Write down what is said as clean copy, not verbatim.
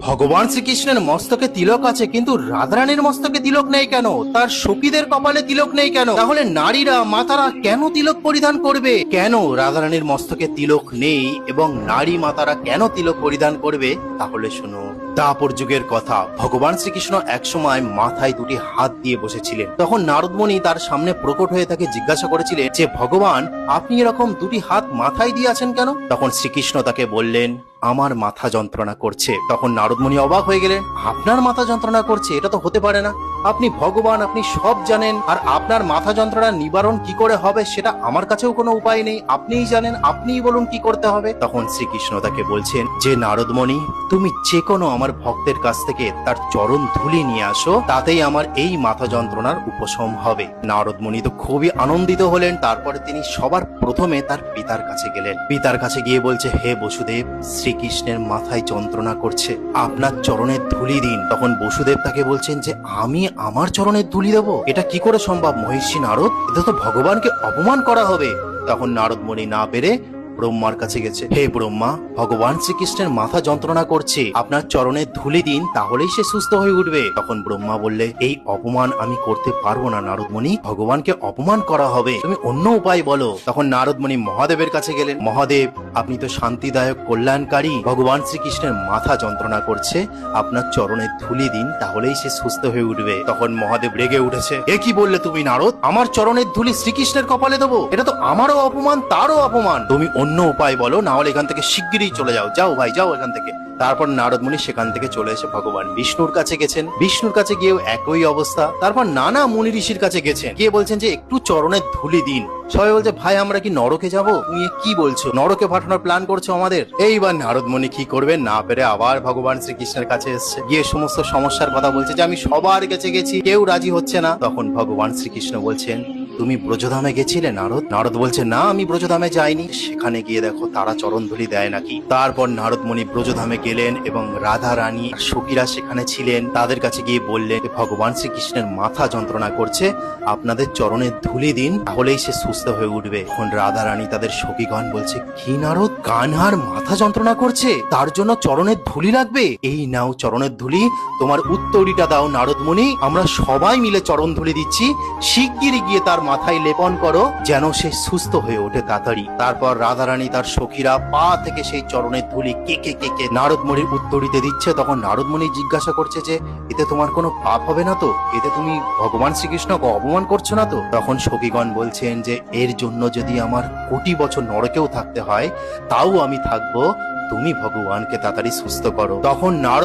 ভগবান শ্রীকৃষ্ণের মস্তকে তিলক আছে, কিন্তু রাধারানীর মস্তকে তিলক নেই কেন? তার সখীদের কপালে তিলক নেই কেন? তাহলে নারীরা, মাতারা কেন তিলক পরিধান করবে? কেন রাধারানীর মস্তকে তিলক নেই এবং নারী মাতারা কেন তিলক পরিধান করবে? তাহলে শোনো, দাপর যুগের কথা। ভগবান শ্রীকৃষ্ণ একসময় মাথায় দুটি হাত দিয়ে বসেছিলেন। তখন নারদমণি তার সামনে প্রকট হয়ে তাকে জিজ্ঞাসা করেছিলেন যে, ভগবান, আপনি এরকম দুটি হাত মাথায় দিয়ে আছেন কেন? তখন শ্রীকৃষ্ণ তাকে বললেন, আমার মাথা যন্ত্রণা করছে। তখন নারদমণি অবাক হয়ে গেলেন, আপনার মাথা যন্ত্রণা করছে? এটা তো হতে পারে না। আপনি ভগবান, আপনি সব জানেন, আর আপনার মাথা যন্ত্রণার নিবারণ কি করে হবে সেটা আমার কাছেও কোনো উপায় নেই। আপনিই জানেন, আপনিই বলুন কি করতে হবে। তখন শ্রীকৃষ্ণ তাকে বলছেন যে, নারদমণি, তুমি যে কোনো আমার ভক্তের কাছ থেকে তার চরণ ধুলি নিয়ে আসো, তাতেই আমার এই মাথা যন্ত্রণার উপশম হবে। নারদমণি তো খুবই আনন্দিত হলেন। তারপরে তিনি সবার প্রথমে তার পিতার কাছে গেলেন। পিতার কাছে গিয়ে বলছে, হে বসুদেব, শ্রীকৃষ্ণের মাথায় যন্ত্রণা করছে, আপনার চরণের ধুলি দিন। তখন বসুদেব তাকে বলছেন যে, আমি আমার চরণের ধুলি দেবো? এটা কি করে সম্ভব মহিষী নারদ? এটা তো ভগবানকে অপমান করা হবে। তখন নারদমণি না পেরে ব্রহ্মার কাছে গেছে। হে ব্রহ্মা, ভগবান শ্রীকৃষ্ণের মাথা যন্ত্রণা করছে, আপনার চরণের ধুলি দিন, তাহলেই সে সুস্থ হয়ে উঠবে। তখন ব্রহ্মা বললে, এই অপমান আমি করতে পারবো না নারদমণি, ভগবানকে অপমান করা হবে, তুমি অন্য উপায় বলো। তখন নারদমণি মহাদেবের কাছে গেলেন। মহাদেব, আপনি তো শান্তিদায়ক, কল্যাণকারী, ভগবান শ্রীকৃষ্ণের মাথা যন্ত্রণা করছে, আপনার চরণের ধুলি দিন, তাহলেই সে সুস্থ হয়ে উঠবে। তখন মহাদেব রেগে উঠেছে, এ কি বললে তুমি নারদ? আমার চরণের ধুলি শ্রীকৃষ্ণের কপালে দেবো? এটা তো আমারও অপমান, তারও অপমান। তুমি অন্য উপায় বলো, না হলে এখান থেকে শিগগিরই চলে যাও। যাও ভাই, যাও এখান থেকে। তারপর নারদমণি সেখান থেকে চলে এসে ভগবান বিষ্ণুর কাছে গেছেন। বিষ্ণুর কাছে গিয়েও একই অবস্থা। তারপর নানা মুনি ঋষির কাছে গেছেন, গিয়ে বলছেন যে, একটু চরণের ধুলি দিন। সবাই বলছে, ভাই আমরা কি নরকে যাব? তুমি কি বলছো? নরকে পাঠানোর প্ল্যান করছো আমাদের? এইবার নারদমণি কি করবেন না পেরে আবার ভগবান শ্রীকৃষ্ণের কাছে এসছে। গিয়ে সমস্ত সমস্যার কথা বলছে যে, আমি সবার কাছে গেছি, কেউ রাজি হচ্ছে না। তখন ভগবান শ্রীকৃষ্ণ বলছেন, তুমি ব্রজধামে গেছিলে নারদ? নারদ বলছে, না, আমি ব্রজধামে যাইনি। সেখানে গিয়ে দেখো তারা চরণ ধুলি দেয় নাকি। তারপর নারদমণি ব্রজধামে গেলেন এবং রাধা রানী আর সখীরা সেখানে ছিলেন। তাদের কাছে গিয়ে বললেন, ভগবান শ্রীকৃষ্ণের মাথা যন্ত্রণা করছে, আপনাদের চরণের ধুলি দিন, তাহলেই সে সুস্থ হয়ে উঠবে। এখন রাধা রানী তাদের সখীগণ বলছে, কি নারদ, কানহার মাথা যন্ত্রণা করছে, তার জন্য চরণের ধুলি লাগবে? এই নাও চরণের ধুলি, তোমার উত্তরীটা দাও নারদমণি, আমরা সবাই মিলে চরণ ধুলি দিচ্ছি, শিগগিরই গিয়ে তার মাথায় লেপন করো, যেন সে সুস্থ হয়ে ওঠে তাড়াতাড়ি। তারপর রাধারানী তার সখীরা পা থেকে সেই চরণের ধুলি কেকে কেকে নারদমণির উত্তরীতে দিচ্ছে। তখন নারদমণি জিজ্ঞাসা করছে যে, এতে তোমার কোনো পাপ হবে না তো? এতে তুমি ভগবান শ্রীকৃষ্ণকে অপমান করছো না তো? তখন সখীগণ বলছেন যে, এর জন্য যদি আমার কোটি বছর নরকেও থাকতে হয়, তাও আমি থাকবো, তুমি ভগবানকে তাড়াতাড়ি সুস্থ করো। তখন নারদ